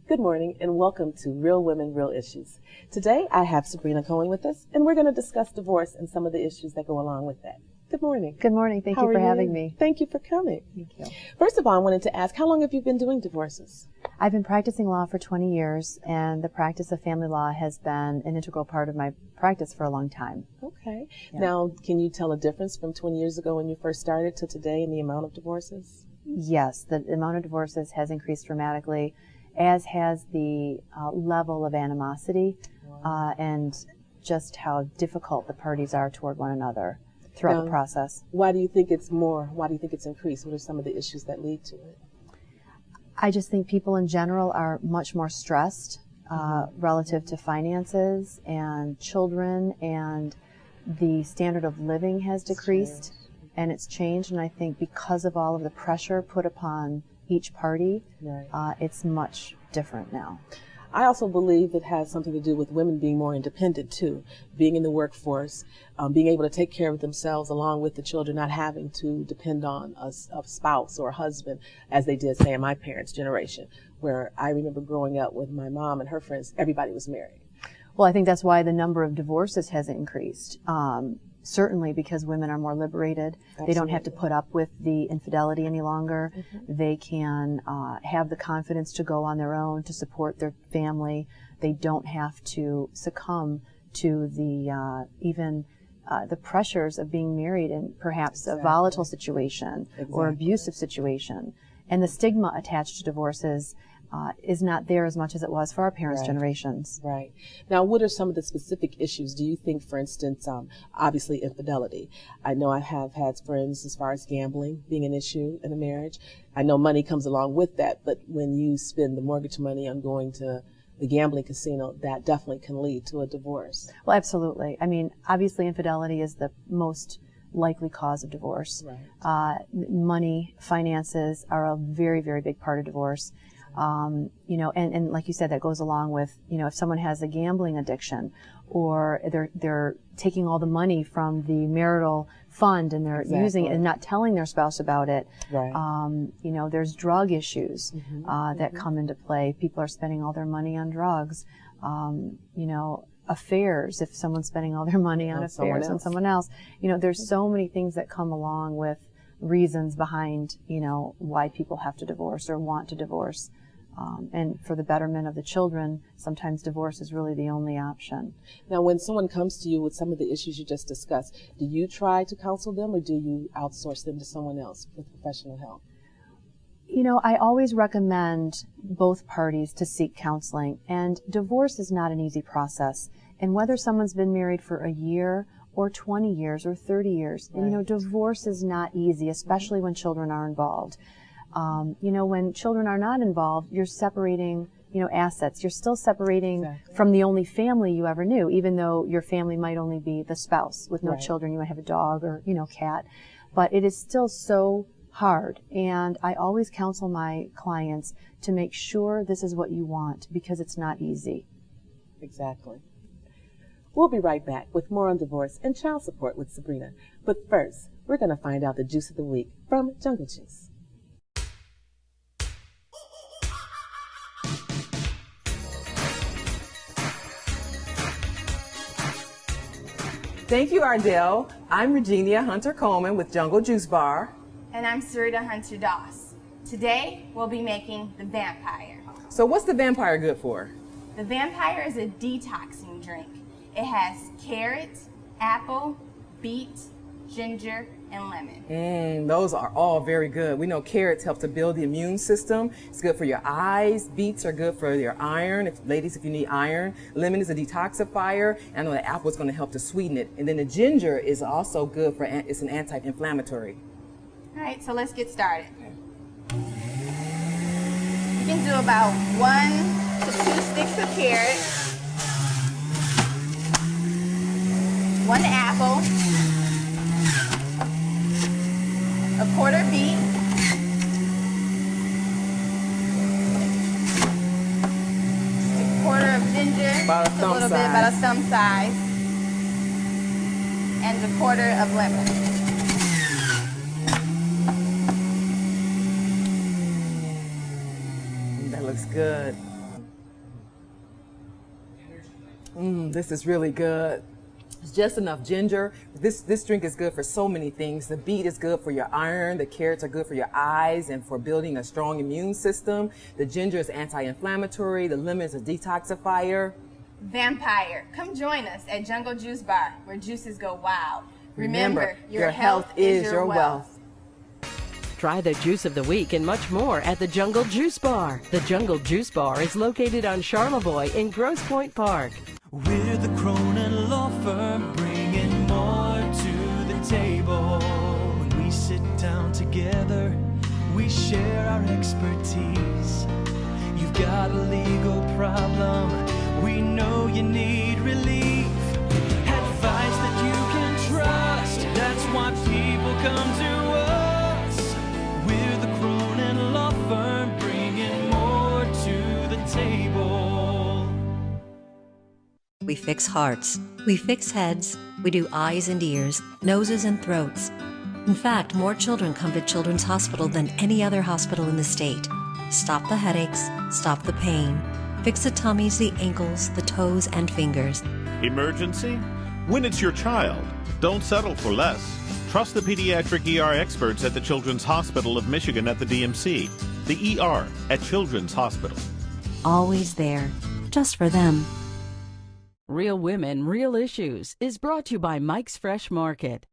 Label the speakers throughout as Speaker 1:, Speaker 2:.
Speaker 1: Good morning and welcome to Real Women, Real Issues. Today I have Sabrina Cronin with us and we're going to discuss divorce and some of the issues that go along with that. Good morning.
Speaker 2: Good morning. Thank you for having me.
Speaker 1: Thank you for coming.
Speaker 2: Thank you.
Speaker 1: First of all, I wanted to ask, how long have you been doing divorces?
Speaker 2: I've been practicing law for 20 years, and the practice of family law has been an integral part of my practice for a long time.
Speaker 1: Okay.
Speaker 2: Yeah.
Speaker 1: Now, can you tell a difference from 20 years ago when you first started to today in the amount of divorces?
Speaker 2: Yes, the amount of divorces has increased dramatically, as has the level of animosity and just how difficult the parties are toward one another throughout the process.
Speaker 1: Why do you think it's more? Why do you think it's increased? What are some of the issues that lead to it?
Speaker 2: I just think people in general are much more stressed relative to finances and children, and the standard of living has decreased and it's changed. And I think because of all of the pressure put upon each party, it's much different now.
Speaker 1: I also believe it has something to do with women being more independent too, being in the workforce, being able to take care of themselves along with the children, not having to depend on a spouse or a husband as they did, say, in my parents' generation, where I remember growing up with my mom and her friends, everybody was married.
Speaker 2: Well, I think that's why the number of divorces has increased. Certainly because women are more liberated. Absolutely. They don't have to put up with the infidelity any longer. They can have the confidence to go on their own, to support their family. They don't have to succumb to the the pressures of being married in perhaps a volatile situation or abusive situation. And the stigma attached to divorces is not there as much as it was for our parents' generations.
Speaker 1: Right. Now, what are some of the specific issues? Do you think, for instance, obviously infidelity? I know I have had friends as far as gambling being an issue in a marriage. I know money comes along with that, but when you spend the mortgage money on going to the gambling casino, that definitely can lead to a divorce.
Speaker 2: Well, absolutely. I mean, obviously infidelity is the most likely cause of divorce. Money, finances are a very, very big part of divorce. You know, and like you said, that goes along with, you know, if someone has a gambling addiction or they're taking all the money from the marital fund and they're using it and not telling their spouse about it. You know, there's drug issues that come into play. People are spending all their money on drugs. You know, affairs, if someone's spending all their money on affairs on someone else. You know, there's so many things that come along with reasons behind, you know, why people have to divorce or want to divorce. And for the betterment of the children, sometimes divorce is really the only option.
Speaker 1: Now, when someone comes to you with some of the issues you just discussed, do you try to counsel them or do you outsource them to someone else with professional help?
Speaker 2: You know, I always recommend both parties to seek counseling, and divorce is not an easy process. And whether someone's been married for a year or 20 years or 30 years, you know, divorce is not easy, especially when children are involved. You know, when children are not involved, you're separating, you know, assets. You're still separating from the only family you ever knew, even though your family might only be the spouse with no children. You might have a dog or, you know, cat. But it is still so hard. And I always counsel my clients to make sure this is what you want, because it's not easy.
Speaker 1: Exactly. We'll be right back with more on divorce and child support with Sabrina. But first, we're going to find out the juice of the week from Jungle Juice. Thank you, Ardelle. I'm Regina Hunter Coleman with Jungle Juice Bar.
Speaker 3: And I'm Sarita Hunter Doss. Today, we'll be making the Vampire.
Speaker 1: So what's the Vampire good for?
Speaker 3: The Vampire is a detoxing drink. It has carrot, apple, beet, ginger, and lemon.
Speaker 4: Those are all very good. We know carrots help to build the immune system. It's good for your eyes. Beets are good for your iron. Ladies, if you need iron. Lemon is a detoxifier. And I know the apple is going to help to sweeten it. And then the ginger is also good for, it's an anti-inflammatory.
Speaker 3: All right, so let's get started. You can do about 1 to 2 sticks of carrot, 1 apple, a quarter beet, a quarter of ginger,
Speaker 4: about a
Speaker 3: thumb size, and a quarter of lemon.
Speaker 4: That looks good. This is really good. It's just enough ginger. This drink is good for so many things. The beet is good for your iron. The carrots are good for your eyes and for building a strong immune system. The ginger is anti-inflammatory. The lemon is a detoxifier.
Speaker 3: Vampire, come join us at Jungle Juice Bar, where juices go wild.
Speaker 4: Remember, your health is your wealth.
Speaker 5: Try the juice of the week and much more at the Jungle Juice Bar. The Jungle Juice Bar is located on Charlevoix in Grosse Pointe Park.
Speaker 6: We're the Cronin Law Firm, bringing more to the table. When we sit down together, we share our expertise. You've got a legal problem, we know you need relief. Advice that you can trust, that's why people come to us. We're the Cronin Law Firm, bringing more to the table.
Speaker 7: We fix hearts, we fix heads, we do eyes and ears, noses and throats. In fact, more children come to Children's Hospital than any other hospital in the state. Stop the headaches, stop the pain, fix the tummies, the ankles, the toes, and fingers.
Speaker 8: Emergency? When it's your child, don't settle for less. Trust the pediatric ER experts at the Children's Hospital of Michigan at the DMC. The ER at Children's Hospital.
Speaker 7: Always there, just for them.
Speaker 5: Real Women, Real Issues is brought to you by Mike's Fresh Market.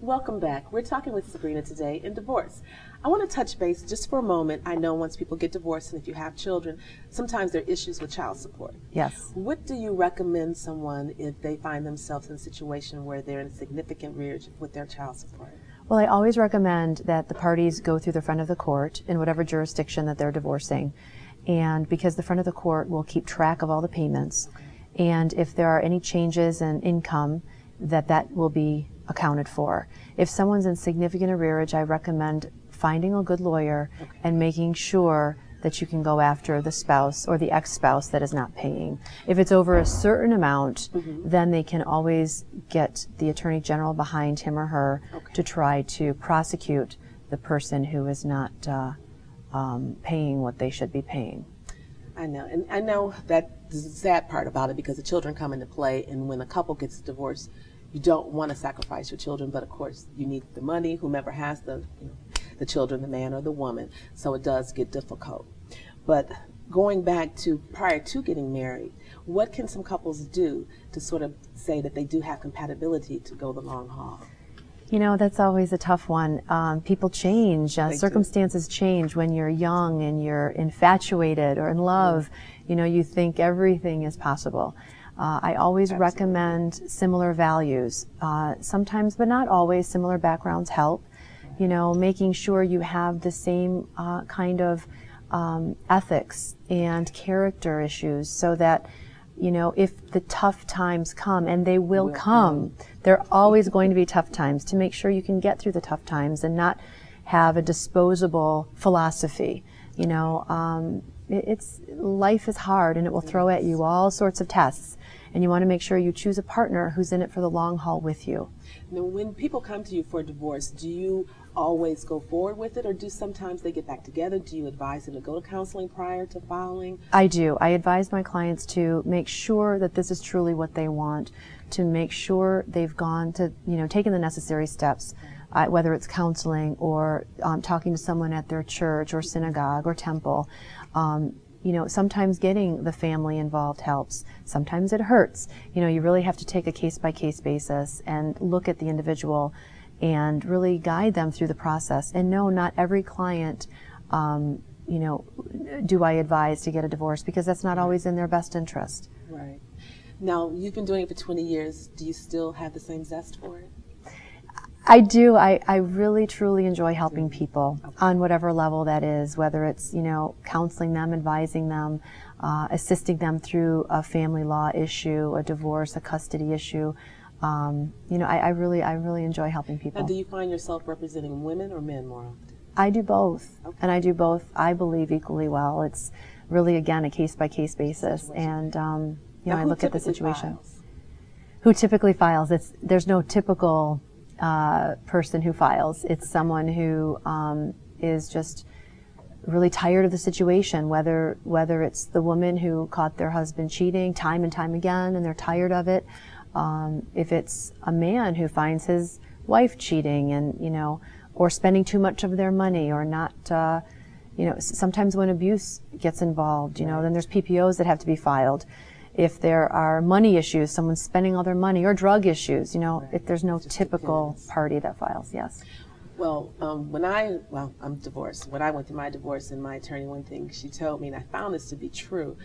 Speaker 1: Welcome back. We're talking with Sabrina today in divorce. I want to touch base just for a moment. I know once people get divorced and if you have children, sometimes there are issues with child support.
Speaker 2: Yes.
Speaker 1: What do you recommend someone if they find themselves in a situation where they're in a significant rearage with their child support?
Speaker 2: Well, I always recommend that the parties go through the front of the court in whatever jurisdiction that they're divorcing. And because the front of the court will keep track of all the payments. And if there are any changes in income, that will be accounted for. If someone's in significant arrearage, I recommend finding a good lawyer and making sure that you can go after the spouse or the ex-spouse that is not paying. If it's over a certain amount, then they can always get the Attorney General behind him or her to try to prosecute the person who is not paying what they should be paying.
Speaker 1: I know, and I know that's the sad part about it because the children come into play, and when a couple gets divorced, you don't want to sacrifice your children, but of course you need the money, whomever has the children, the man or the woman, so it does get difficult. But going back to prior to getting married, what can some couples do to sort of say that they do have compatibility to go the long haul?
Speaker 2: You know, that's always a tough one. People change, circumstances change when you're young and you're infatuated or in love. You know, you think everything is possible. I always recommend similar values. Sometimes, but not always, similar backgrounds help. You know, making sure you have the same kind of ethics and character issues so that, you know, if the tough times come, and they will come, there are always going to be tough times, to make sure you can get through the tough times and not have a disposable philosophy. You know, life is hard and it will throw at you all sorts of tests, and you want to make sure you choose a partner who's in it for the long haul with you.
Speaker 1: Now, when people come to you for a divorce, do you always go forward with it, or do sometimes they get back together? Do you advise them to go to counseling prior to filing?
Speaker 2: I do. I advise my clients to make sure that this is truly what they want, to make sure they've gone to, you know, taken the necessary steps, whether it's counseling or talking to someone at their church or synagogue or temple. You know, sometimes getting the family involved helps. Sometimes it hurts. You know, you really have to take a case-by-case basis and look at the individual and really guide them through the process. And no, not every client, you know, do I advise to get a divorce, because that's not always in their best interest.
Speaker 1: Right. Now, you've been doing it for 20 years. Do you still have the same zest for it?
Speaker 2: I do. I really, truly enjoy helping people on whatever level that is, whether it's, you know, counseling them, advising them, assisting them through a family law issue, a divorce, a custody issue. You know, I really enjoy helping people.
Speaker 1: Now, do you find yourself representing women or men more often?
Speaker 2: I do both, and I do both, I believe, equally well. It's really, again, a case-by-case basis, and you know, I look at the situation. Who typically files? There's no typical person who files. It's someone who is just really tired of the situation, whether it's the woman who caught their husband cheating time and time again and they're tired of it, if it's a man who finds his wife cheating and, you know, or spending too much of their money, or not, you know, sometimes when abuse gets involved, you know, then there's PPOs that have to be filed. If there are money issues, someone's spending all their money, or drug issues, you know, if there's no typical party that files, yes.
Speaker 1: Well, I'm divorced. When I went through my divorce, and my attorney, one thing she told me, and I found this to be true,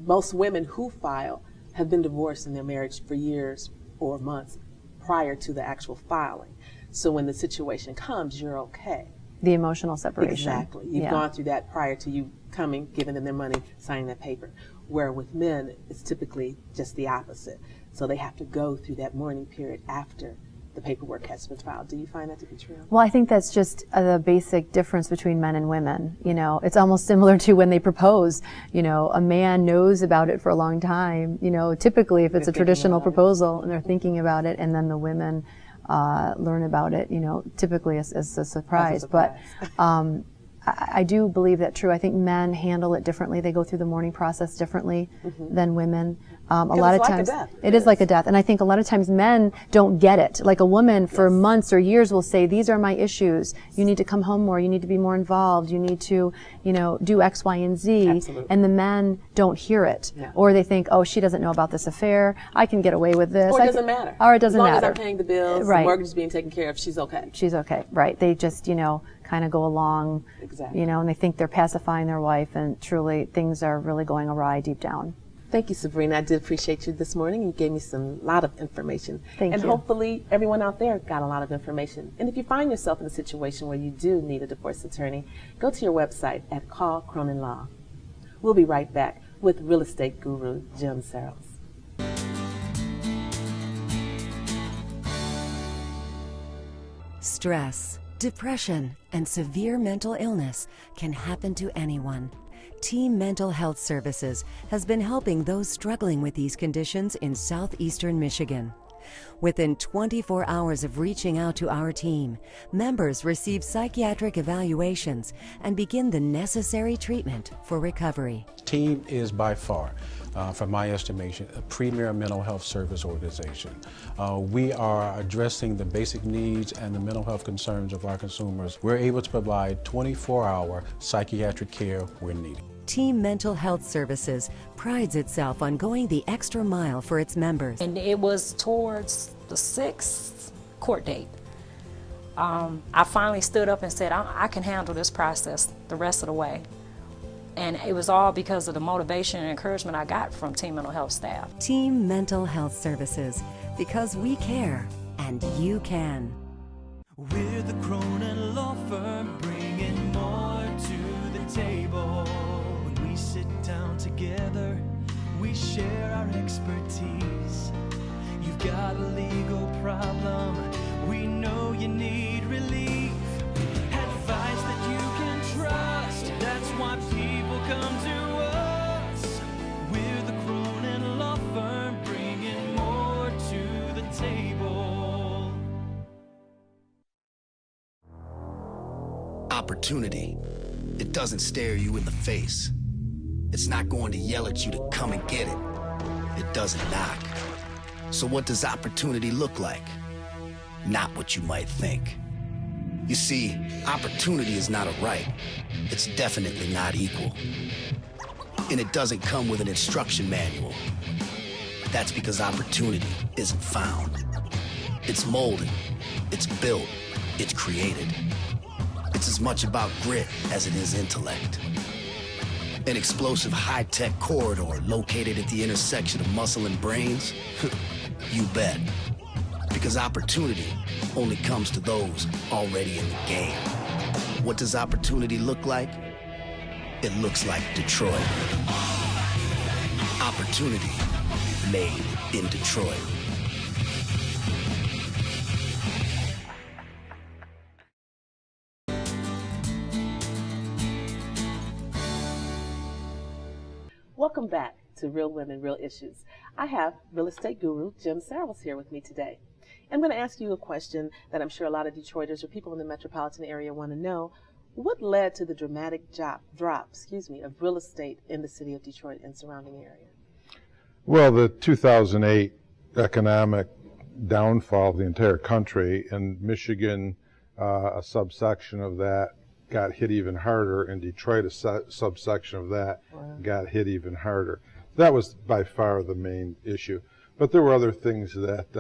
Speaker 1: most women who file have been divorced in their marriage for years or months prior to the actual filing. So when the situation comes, you're okay.
Speaker 2: The emotional separation.
Speaker 1: Exactly. You've gone through that prior to you coming, giving them their money, signing that paper. Where with men, it's typically just the opposite. So they have to go through that mourning period after the paperwork has been filed. Do you find that to be true?
Speaker 2: Well, I think that's just the basic difference between men and women. You know, it's almost similar to when they propose. You know, a man knows about it for a long time. You know, typically if it's a traditional proposal and they're thinking about it, and then the women learn about it, you know, typically as a surprise. But I do believe that true. I think men handle it differently. They go through the mourning process differently than women. A lot of times it is like a death. And I think a lot of times men don't get it. Like a woman for months or years will say, these are my issues. You need to come home more. You need to be more involved. You need to, you know, do X, Y, and Z.
Speaker 1: Absolutely.
Speaker 2: And the men don't hear it. Yeah. Or they think, oh, she doesn't know about this affair. I can get away with this.
Speaker 1: Or it doesn't matter.
Speaker 2: Or it doesn't matter.
Speaker 1: As long as I'm paying the bills, the mortgage is being taken care of, she's okay.
Speaker 2: She's okay, right. They just, you know, kind of go along, you know, and they think they're pacifying their wife, and truly things are really going awry deep down.
Speaker 1: Thank you, Sabrina. I did appreciate you this morning. You gave me lot of information.
Speaker 2: Thank you.
Speaker 1: And hopefully everyone out there got a lot of information. And if you find yourself in a situation where you do need a divorce attorney, go to your website at Call Cronin Law. We'll be right back with real estate guru Jim Saros.
Speaker 9: Stress, depression, and severe mental illness can happen to anyone. Team Mental Health Services has been helping those struggling with these conditions in southeastern Michigan. Within 24 hours of reaching out to our team, members receive psychiatric evaluations and begin the necessary treatment for recovery.
Speaker 10: Team is by far, from my estimation, a premier mental health service organization. We are addressing the basic needs and the mental health concerns of our consumers. We're able to provide 24-hour psychiatric care when needed.
Speaker 9: Team Mental Health Services prides itself on going the extra mile for its members.
Speaker 11: And it was towards the 6th court date. I finally stood up and said, I can handle this process the rest of the way. And it was all because of the motivation and encouragement I got from Team Mental Health staff.
Speaker 9: Team Mental Health Services, because we care and you can.
Speaker 6: We're the Cronin Law Firm, bringing more to the table. When we sit down together, we share our expertise. You've got a legal problem, we know you need relief. Advice that you can trust, that's why people come to us. We're the Cronin Law Firm, bringing more to the table.
Speaker 12: Opportunity. It doesn't stare you in the face. It's not going to yell at you to come and get it. It doesn't knock. So what does opportunity look like? Not what you might think. You see, opportunity is not a right. It's definitely not equal. And it doesn't come with an instruction manual. That's because opportunity isn't found. It's molded, it's built, it's created. It's as much about grit as it is intellect. An explosive high-tech corridor located at the intersection of muscle and brains? You bet. Because opportunity only comes to those already in the game. What does opportunity look like? It looks like Detroit. Opportunity made in Detroit.
Speaker 1: Welcome back to Real Women, Real Issues. I have real estate guru Jim Saros here with me today. I'm going to ask you a question that I'm sure a lot of Detroiters or people in the metropolitan area want to know. What led to the dramatic drop of real estate in the city of Detroit and surrounding area?
Speaker 13: Well, the 2008 economic downfall of the entire country, and Michigan, a subsection of that, got hit even harder, and Detroit, a subsection of that, got hit even harder. That was by far the main issue. But there were other things that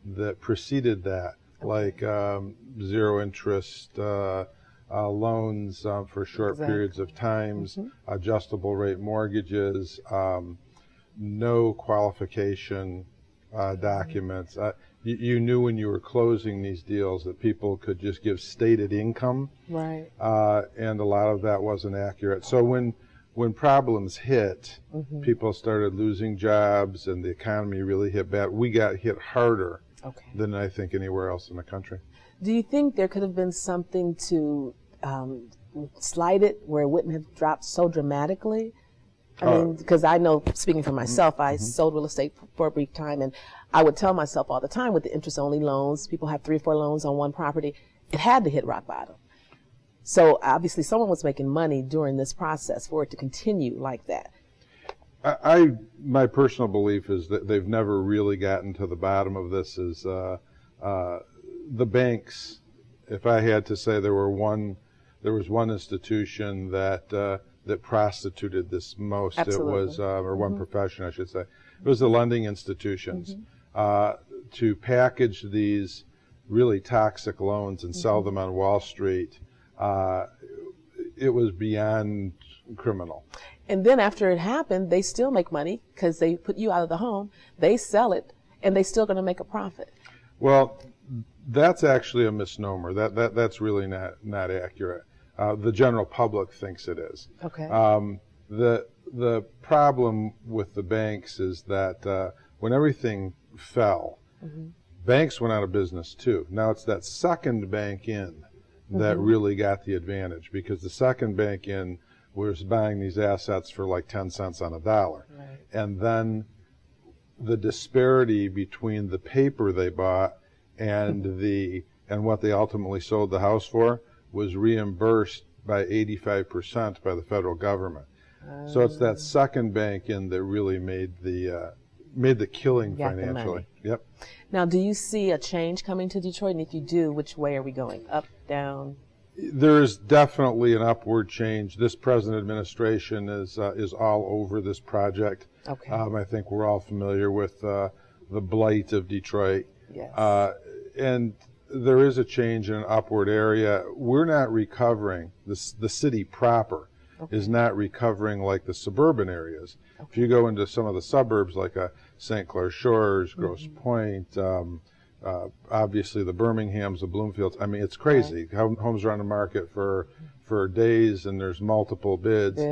Speaker 13: that preceded that, like zero interest loans for short periods of times, adjustable rate mortgages, no qualification documents. You knew when you were closing these deals that people could just give stated income,
Speaker 1: right?
Speaker 13: And a lot of that wasn't accurate. So when problems hit, people started losing jobs, and the economy really hit bad. We got hit harder than I think anywhere else in the country.
Speaker 1: Do you think there could have been something to slide it where it wouldn't have dropped so dramatically? I mean, because I know, speaking for myself, I sold real estate for a brief time, and I would tell myself all the time with the interest-only loans, people have 3 or 4 loans on one property, it had to hit rock bottom. So obviously someone was making money during this process for it to continue like that.
Speaker 13: My personal belief is that they've never really gotten to the bottom of this. Is the banks, if I had to say there was one institution that that prostituted this most.
Speaker 1: Absolutely.
Speaker 13: It was, or one profession, I should say. It was the lending institutions. To package these really toxic loans and sell them on Wall Street, it was beyond criminal.
Speaker 1: And then after it happened, they still make money because they put you out of the home, they sell it, and they're still going to make a profit.
Speaker 13: Well, that's actually a misnomer. That's really not accurate. The general public thinks it is.
Speaker 1: Okay.
Speaker 13: The problem with the banks is that when everything fell, banks went out of business too. Now it's that second bank in that really got the advantage, because the second bank in was buying these assets for like 10 cents on a dollar.
Speaker 1: Right.
Speaker 13: And then the disparity between the paper they bought and what they ultimately sold the house for was reimbursed by 85% by the federal government. So it's that second bank in that really made the killing financially. Yep.
Speaker 1: Now, do you see a change coming to Detroit? And if you do, which way are we going? Up, down?
Speaker 13: There is definitely an upward change. This present administration is all over this project.
Speaker 1: Okay.
Speaker 13: I think we're all familiar with the blight of Detroit.
Speaker 1: Yes.
Speaker 13: And there is a change in an upward area. We're not recovering. The city proper is not recovering like the suburban areas. If you go into some of the suburbs like St. Clair Shores, Grosse Pointe, obviously the Birminghams, the Bloomfields, I mean, it's crazy. Homes are on the market for days, and there's multiple bids.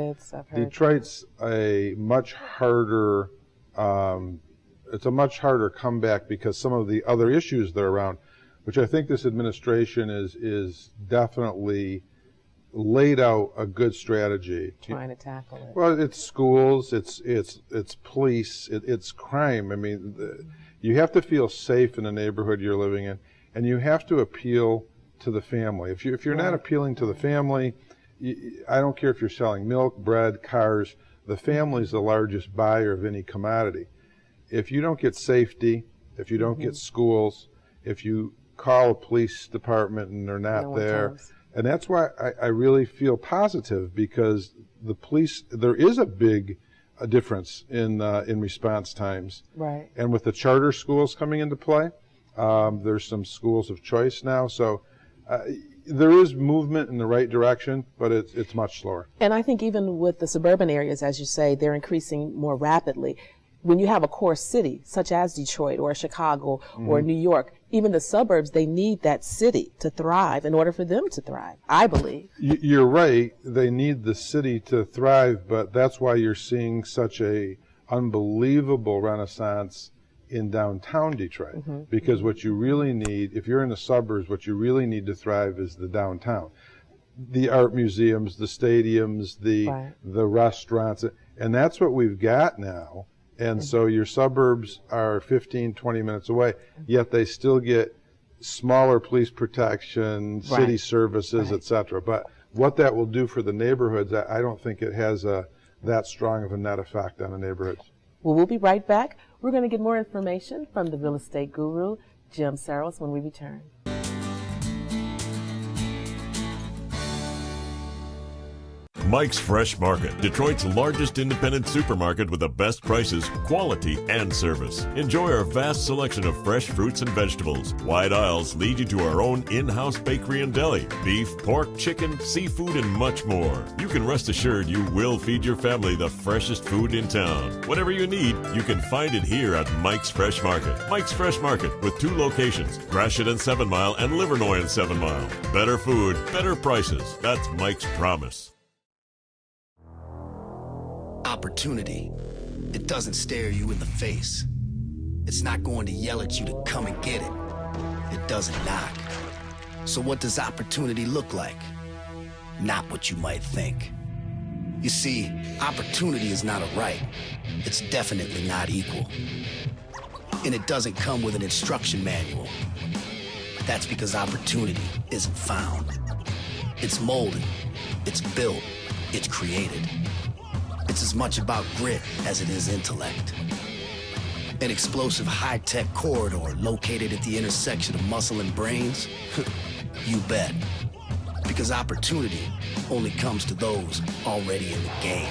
Speaker 13: Detroit's a much harder, it's a much harder comeback because some of the other issues that are around, which I think this administration is definitely laid out a good strategy.
Speaker 1: Trying to tackle it.
Speaker 13: Well, it's schools, it's police, it's crime. I mean, you have to feel safe in the neighborhood you're living in, and you have to appeal to the family. If you're not appealing to the family, I don't care if you're selling milk, bread, cars, the family is the largest buyer of any commodity. If you don't get safety, if you don't get schools, if you call a police department and they're not there, and that's why I really feel positive, because the police, there is a big difference in response times.
Speaker 1: Right.
Speaker 13: And with the charter schools coming into play, there's some schools of choice now. So there is movement in the right direction, but it's much slower.
Speaker 1: And I think even with the suburban areas, as you say, they're increasing more rapidly. When you have a core city, such as Detroit or Chicago or New York, even the suburbs, they need that city to thrive in order for them to thrive, I believe.
Speaker 13: You're right. They need the city to thrive, but that's why you're seeing such a unbelievable renaissance in downtown Detroit. Because what you really need, if you're in the suburbs, what you really need to thrive is the downtown. The art museums, the stadiums, the restaurants, and that's what we've got now. And so your suburbs are 15, 20 minutes away, yet they still get smaller police protection, city services, etc. But what that will do for the neighborhoods, I don't think it has that strong of a net effect on the neighborhoods.
Speaker 1: Well, we'll be right back. We're going to get more information from the real estate guru, Jim Saros, when we return.
Speaker 14: Mike's Fresh Market, Detroit's largest independent supermarket with the best prices, quality, and service. Enjoy our vast selection of fresh fruits and vegetables. Wide aisles lead you to our own in-house bakery and deli. Beef, pork, chicken, seafood, and much more. You can rest assured you will feed your family the freshest food in town. Whatever you need, you can find it here at Mike's Fresh Market. Mike's Fresh Market with 2 locations, Gratiot and 7 Mile and Livernois and 7 Mile. Better food, better prices. That's Mike's promise.
Speaker 12: Opportunity. It doesn't stare you in the face. It's not going to yell at you to come and get it. It doesn't knock. So what does opportunity look like? Not what you might think. You see, opportunity is not a right. It's definitely not equal. And it doesn't come with an instruction manual. That's because opportunity isn't found. It's molded, it's built, it's created. It's as much about grit as it is intellect. An explosive high-tech corridor located at the intersection of muscle and brains? You bet. Because opportunity only comes to those already in the game.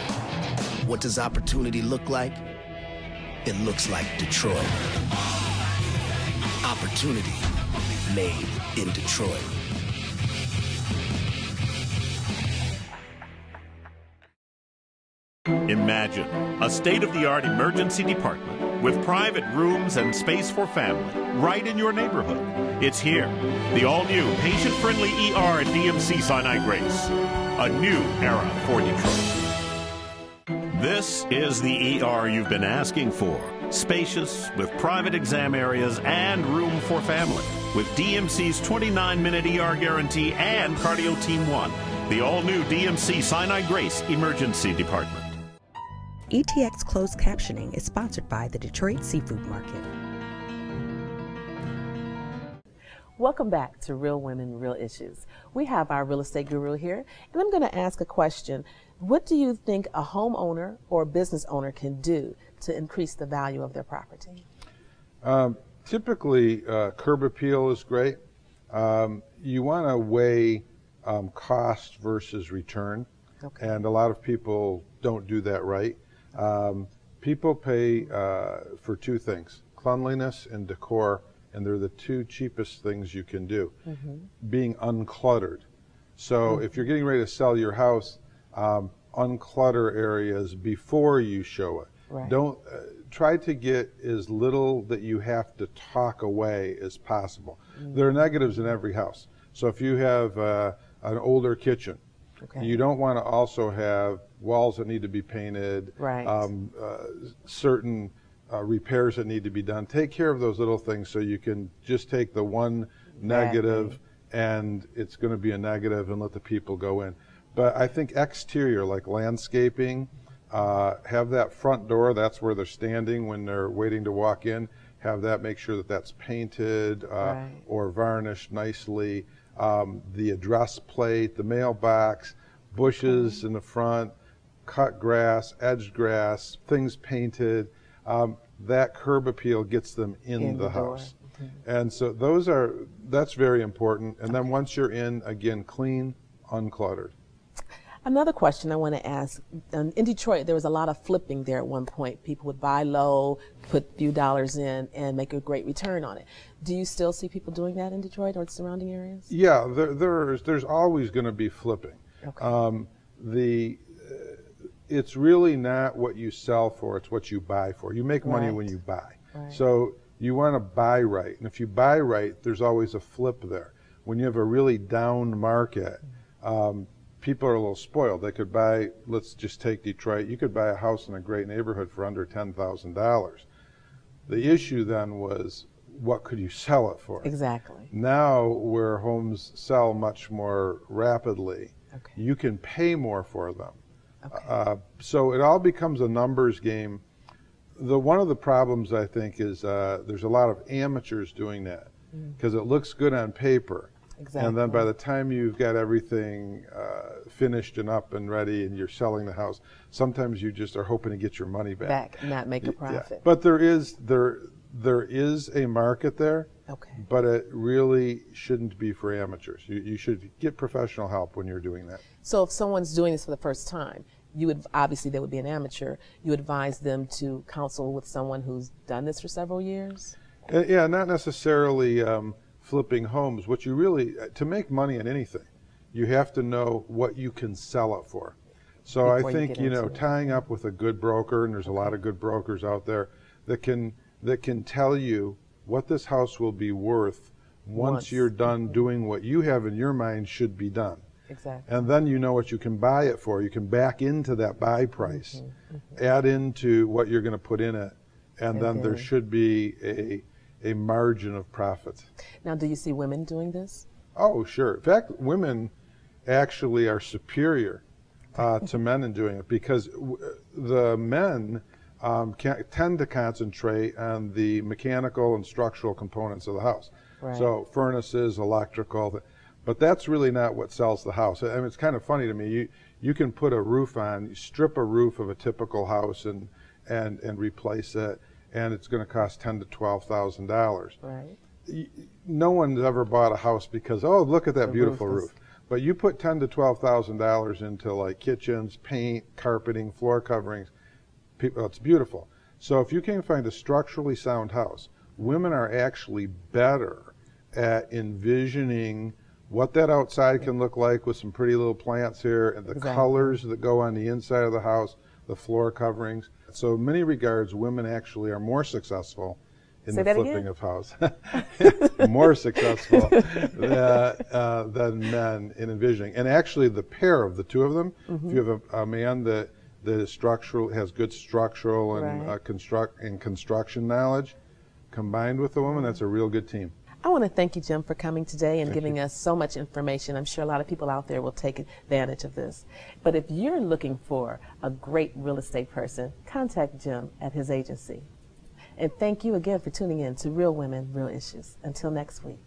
Speaker 12: What does opportunity look like? It looks like Detroit. Opportunity made in Detroit.
Speaker 8: Imagine a state-of-the-art emergency department with private rooms and space for family right in your neighborhood. It's here, the all-new patient-friendly ER at DMC Sinai Grace. A new era for Detroit. This is the ER you've been asking for. Spacious, with private exam areas and room for family. With DMC's 29-minute ER guarantee and Cardio Team 1. The all-new DMC Sinai Grace Emergency Department.
Speaker 15: ETX Closed Captioning is sponsored by the Detroit Seafood Market.
Speaker 1: Welcome back to Real Women, Real Issues. We have our real estate guru here, and I'm going to ask a question. What do you think a homeowner or business owner can do to increase the value of their property?
Speaker 13: Typically, curb appeal is great. You want to weigh cost versus return, and a lot of people don't do that right. People pay for 2 things, cleanliness and decor, and they're the 2 cheapest things you can do. Being uncluttered. So if you're getting ready to sell your house, unclutter areas before you show it. Don't try to get as little that you have to talk away as possible. There are negatives in every house. So if you have an older kitchen, you don't want to also have walls that need to be painted, certain repairs that need to be done. Take care of those little things so you can just take the one negative and it's going to be a negative and let the people go in. But I think exterior, like landscaping, have that front door, that's where they're standing when they're waiting to walk in, have that, make sure that that's painted or varnished nicely. The address plate, the mailbox, bushes in the front, cut grass, edged grass, things painted. That curb appeal gets them in the house. And so that's very important. And then once you're in, again, clean, uncluttered.
Speaker 1: Another question I want to ask, in Detroit there was a lot of flipping there at one point. People would buy low, put a few dollars in, and make a great return on it. Do you still see people doing that in Detroit or surrounding areas?
Speaker 13: Yeah, there's always going to be flipping. It's really not what you sell for, it's what you buy for. You make money when you buy. So you want to buy right. And if you buy right, there's always a flip there. When you have a really down market, people are a little spoiled. They could buy, let's just take Detroit, you could buy a house in a great neighborhood for under $10,000. The issue then was, what could you sell it for?
Speaker 1: Exactly.
Speaker 13: Now, where homes sell much more rapidly, you can pay more for them. So it all becomes a numbers game. One of the problems, I think, is there's a lot of amateurs doing that. because it looks good on paper.
Speaker 1: Exactly.
Speaker 13: And then by the time you've got everything finished and up and ready and you're selling the house, sometimes you just are hoping to get your money back.
Speaker 1: Not make a profit.
Speaker 13: Yeah. But there is a market there, but it really shouldn't be for amateurs. You should get professional help when you're doing that.
Speaker 1: So if someone's doing this for the first time, you would, obviously they would be an amateur, you advise them to counsel with someone who's done this for several years?
Speaker 13: Yeah, not necessarily flipping homes. What you really, to make money in anything, you have to know what you can sell it for. So I think, tying up with a good broker, and there's a lot of good brokers out there that can tell you what this house will be worth once you're done doing what you have in your mind should be done.
Speaker 1: Exactly.
Speaker 13: And then you know what you can buy it for. You can back into that buy price, add into what you're going to put in it, and then there should be a margin of profit.
Speaker 1: Now, do you see women doing this?
Speaker 13: Oh, sure. In fact, women actually are superior to men in doing it, because the men tend to concentrate on the mechanical and structural components of the house.
Speaker 1: Right.
Speaker 13: So furnaces, electrical, but that's really not what sells the house. I mean, it's kind of funny to me. You can put a roof on, you strip a roof of a typical house and replace it, and it's going to cost $10,000 to $12,000.
Speaker 1: Right.
Speaker 13: No one's ever bought a house because, oh, look at that beautiful roof. But you put $10,000 to $12,000 into like kitchens, paint, carpeting, floor coverings. It's beautiful. So if you can find a structurally sound house, women are actually better at envisioning what that outside can look like with some pretty little plants here, and the colors that go on the inside of the house, the floor coverings. So in many regards, women actually are more successful in the flipping of house. More successful than men in envisioning. And actually the pair of the two of them, if you have a man that is structural, has good structural and construction knowledge, combined with the woman, that's a real good team.
Speaker 1: I want to thank you, Jim, for coming today and giving us so much information. I'm sure a lot of people out there will take advantage of this. But if you're looking for a great real estate person, contact Jim at his agency. And thank you again for tuning in to Real Women, Real Issues. Until next week.